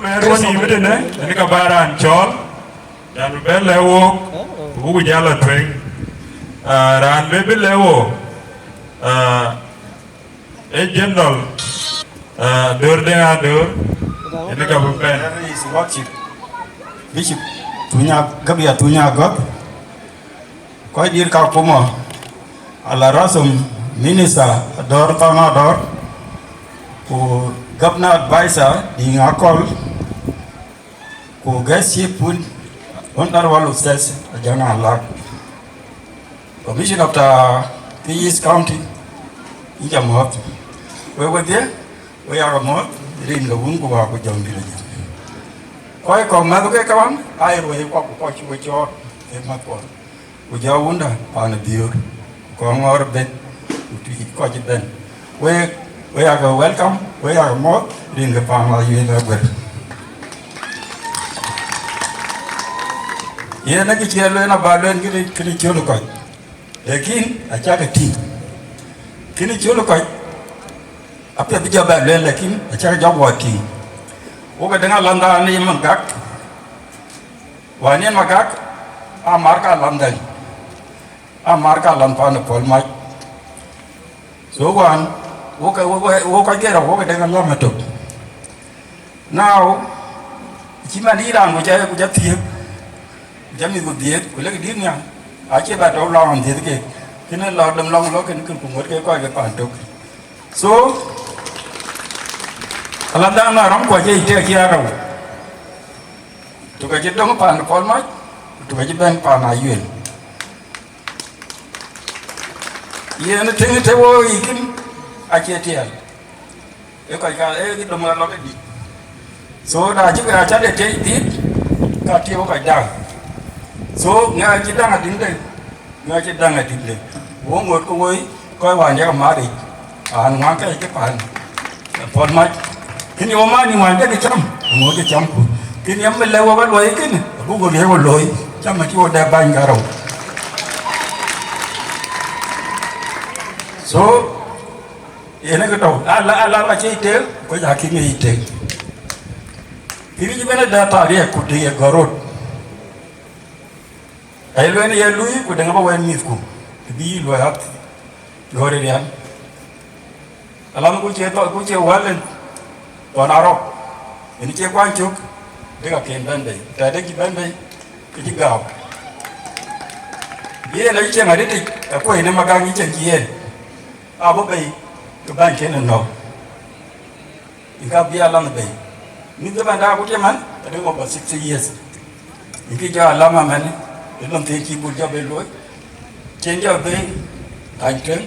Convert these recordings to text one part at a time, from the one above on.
Pero ni mede ne ni ka baran chol dan be lewo bu jala twing ran be lewo e general dor de ador ni ka bu ben is worship bishop tunya gabia tunya gab ko dir ka pomo ala rasum minister dor tana dor ko governor advisor di ngakol ko gasi pun under wall ustaz jana Allah commission of the East County ijamot we were there we are mot rin lo bun ko ba ko jom dile koy ko ma ko kawan ay ro ko ci cho e ma ko jawunda pana dior ko ngor ben tu ko ci ben we are welcome we are mot rin ga pa ma yin ga ber ye na ki chelo na ba len ki chelo ko lekin acha ka ti kini chelo ko apa bija ba len lekin acha ka wati o ga denga landa ni mangak wani magak a marka landan a marka lampa na pol mai so wan o ka gera o ga denga lama to now chimani ran ko ja ti jami ko diet ko le diet nya a che ba do long diet ke kina lo dam long lo ken kun ngot ke ko ga pan tok so ala da na ram ko je ite ki ara to ga je dong pan pol ma to ga je ben pan na yuen ye na tin te wo ikin a che tiel e ko ga e ki dom lo ke di so da ji ga cha de te diet ka ti wo ka da so nga ci danga dinde nga ci danga dinde wo ngot ko woy koy wa ñaka ma de an nga kay ci pan pon ma kini o ma ni wa de cham mo de cham ko kini am le wo ba loy kini bu go le wo loy cham ma ci wo da ba ngaraw so ene ko taw ala ba ci te ko ja ki ngi te kini ci bena da ta re ko de gorot ay lo ne yelluy ko de nga ba wen nit ko bi lo hat gore rian alam ko che walen to na ro ni che kwan chuk de ka ken ban dai ta de ki ban dai ki ji gaw ye la che ma de ta ko ne ma ga ni chen ki ye a bo bai ko ban chen no ga bi alam bai ni de ban da ko che man ta de ko ba 60 years ni ki ja alama man làm thế chỉ buồn cho bên lối trên cho bên thành trấn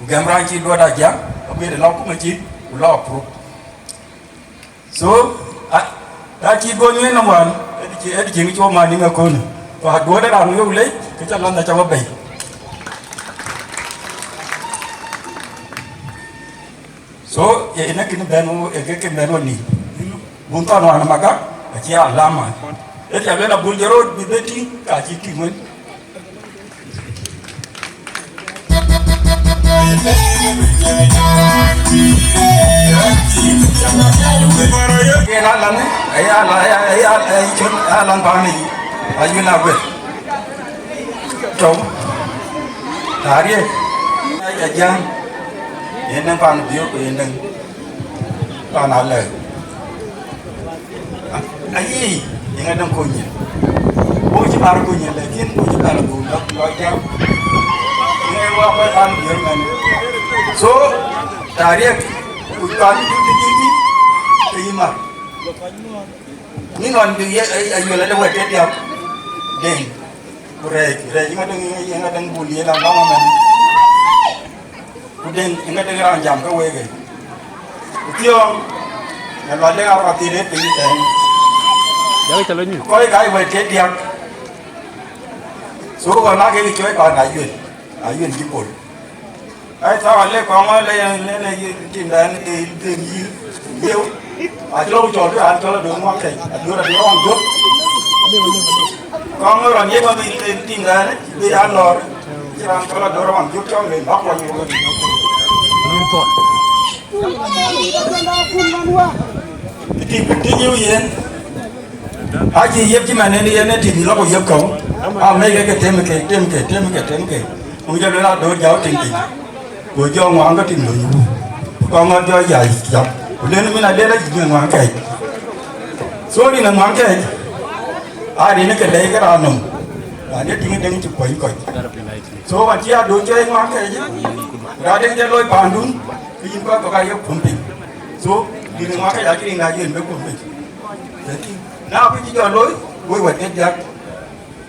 game ra chỉ đua đại giang ở bên để lo cũng là chỉ lo pro số đã chỉ đua như thế nào mà chỉ cái chỗ mà những người con và đua đã làm như lấy cái chân lăn là cho nó bể số vậy nó cái bên nó nỉ buồn to nó mà các chỉ là làm mà et ya bela bunjero bi beti ka ci timen lan ay chon lan ba ni ayu na be to tari ya jang enen pan dio ko enen pan ale ai yang ada kunyit, bukan baru kunyit, lekin bukan baru budak lojam. Ini apa kan jangan. So tarik bukan itu tinggi, terima. Ini non dia ayu ada buat dia, deng, kurek, yang ada bully dalam lama man. Kuden yang ada orang jam kau wege. Utiong, kalau ada orang tidur tinggi teng. Coi cái về chết điệp số còn lá cái chuối còn ai duyên chim bồn ai sao lấy con ấy lấy chim đàn thì tiền gì nhiều lâu trò cái ăn cho là đường ngon thịt đưa là đường ngon chút con ấy còn nhớ mà mình chim đàn đấy đi ăn lò chứ ăn cho là đường ngon chút cho người bắt vào nhiều cái chim nhiều gì Aji yep ji mane ni ene ti lo ko yep ko. A me ke tem ke. Mu je la do jaw tin ti. Go jo ngwa ga tin lo yu. Ko ngo jo ya ya. Le ni na le la ji ngwa ke. So ni na ngwa ke. A ni ne ke le ga ra no. A ne ti ngi ti ko ko. So wa ji a do je ngwa ke ji. Ra de je loi pan dun. Ki ko ga yep phum ti. So ni ngwa ke ya ki na ji me ko me. Now bây giờ lối quay quay cái giặc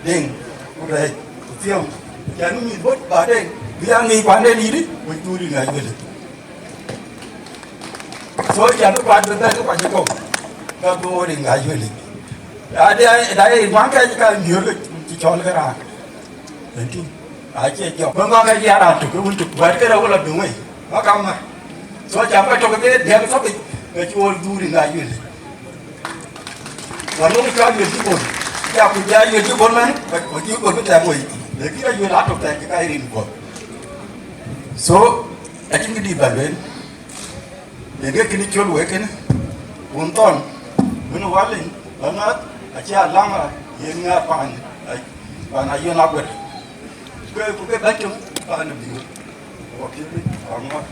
đền rồi phiêu chẳng nhìn bớt bà đền vì anh nghĩ quán đền đi đi mình chui đi ngày về số chẳng nó quán được đây nó quán cho cô các cô đi ngày về đây quán cái nhiều được chỉ cho nó cái ra đến khi chơi chọc vâng có cái gì à chụp cái quân chụp vậy cái đâu có làm được mày nó cong mà số chẳng phải trong cái đẹp sắp đi cái chui đi ngày về và nó cho nhiều chữ bồn, choคุณยายnhiều chữ bồn mà, và chữ bồn mới làm gì, để cái này là thuộc tại cái riêng của, số, anh chỉ đi bàn bên, để cái này cho lùi cái này, bốn ton, bốn quả lên, bốn nát, anh chỉ làm mà, yên ngã bàn này yên nắp vậy, cái bánh trứng, bàn này bị, hoặc cái gì, ngon,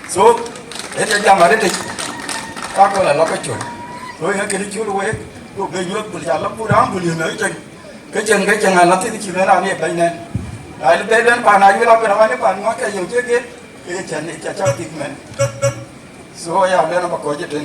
số, để cho ra mà đấy thì, các cô là nó cái chuẩn. Rồi cái này chưa lùi, tôi bây giờ tôi trả lắm bù đám bù liền mấy chân cái chân này nó thì chỉ là làm này bệnh này, ai lên bên bàn này vớiเราcái nào này bàn ngó cái nhiều chứ cái chân này chả cho tìm mình, số giờ bên nó bắt coi chết đấy.